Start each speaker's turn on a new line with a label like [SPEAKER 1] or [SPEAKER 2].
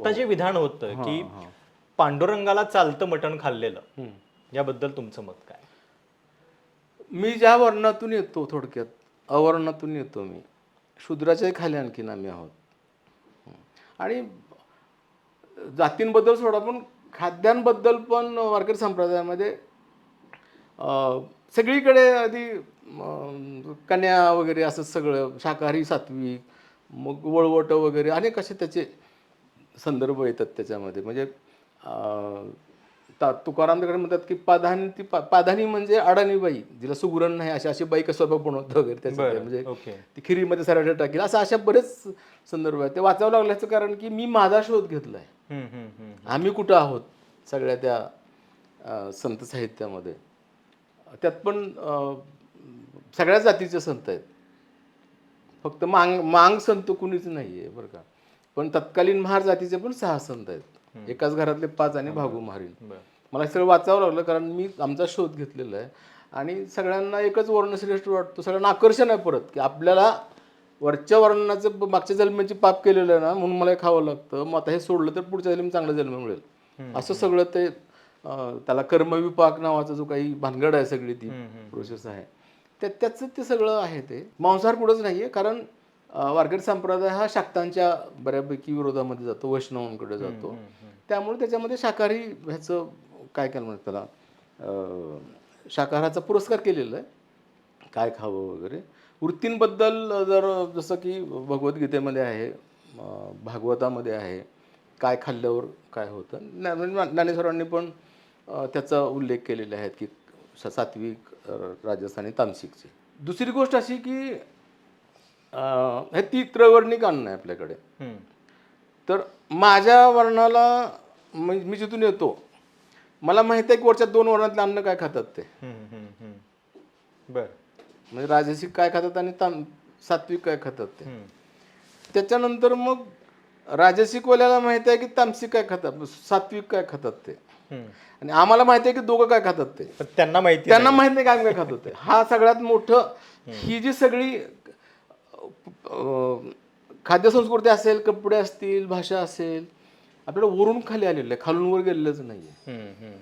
[SPEAKER 1] आता जे विधान होतं की पांडुरंगाला चालतं मटण खाल्लेलं, याबद्दल तुमचं मत काय?
[SPEAKER 2] मी ज्या वर्णातून येतो, थोडक्यात अवर्णातून येतो मी, शूद्राच्याही खाली आणखीन आम्ही आहोत. आणि जातींबद्दल सोडा, पण खाद्यांबद्दल पण वारकरी संप्रदायामध्ये सगळीकडे आधी कन्या वगैरे असं सगळं शाकाहारी सात्विक, मग वळवटं वगैरे अनेक असे त्याचे संदर्भ येतात त्याच्यामध्ये. म्हणजे तुकाराम तिकडे म्हणतात की पाधानी म्हणजे अडाणी बाई, जिला सुगरण नाही, अशी अशी बाई कसं स्वयंपाक बनवतं वगैरे त्याच्यात, म्हणजे ती खिरीमध्ये सराठे टाकेल, असं अशा बरेच संदर्भ आहेत. ते वाचावं लागल्याचं कारण की मी माझा शोध घेतला आहे. आम्ही कुठं आहोत सगळ्या त्या संत साहित्यामध्ये. त्यात पण सगळ्याच जातीचे संत आहेत, फक्त मांग संत कुणीच नाही आहे बरं का. पण तत्कालीन महार जातीचे पण 6 संत आहेत, एकाच घरातले 5 आणि भागू महारील. मला सगळं वाचावं लागलं कारण मी आमचा शोध घेतलेला आहे. आणि सगळ्यांना एकच वर्णश्रेष्ठ वाटतो, सगळ्यांना आकर्षण आहे परत की आपल्याला वरच्या वर्णाचं मागच्या जन्माची पाप केलेलं आहे ना, म्हणून मला हे खावं लागतं, मग आता हे सोडलं तर पुढच्या जन्मी चांगला जन्म मिळेल, असं सगळं ते त्याला कर्मविपाक नावाचा जो काही भानगड आहे, सगळी ती प्रोसेस आहे, त्याचं ते सगळं आहे. ते मांसाहार कुठंच नाही आहे, कारण वारकरी संप्रदाय हा शाक्तांच्या बऱ्यापैकी विरोधामध्ये जातो, वैष्णवांकडे जातो. त्यामुळे त्याच्यामध्ये शाकाहारी ह्याचं काय म्हणतात त्याला, शाकाहाराचा पुरस्कार केलेला आहे, काय खावं वगैरे. वृत्तींबद्दल जर जसं की भगवद्गीतेमध्ये आहे, भागवतामध्ये आहे, काय खाल्ल्यावर काय होतं. ज्ञानेश्वरांनी पण त्याचा उल्लेख केलेला आहे की सात्विक, राजस आणि तामसिकचे. दुसरी गोष्ट अशी की हे त्रैवर्णिक अन्न आहे आपल्याकडे. तर माझ्या वर्णाला, मी जिथून येतो, मला माहिती आहे की वरच्या 2 वर्णातले अन्न काय खातात ते. म्हणजे राजसिक काय खातात आणि सात्विक काय खातात ते. त्याच्यानंतर मग राजसिकवाल्याला माहिती आहे की तामसिक काय खातात, सात्विक काय खातात ते. आणि आम्हाला माहिती आहे की दोघं काय खातात ते, त्यांना माहित नाही काय काय खात होते. हा सगळ्यात मोठं, ही जी सगळी खाद्यसंस्कृती असेल, कपडे असतील, भाषा असेल, आपल्याला वरून खाली आलेलं आहे, खालून वर गेलेलंच नाही आहे.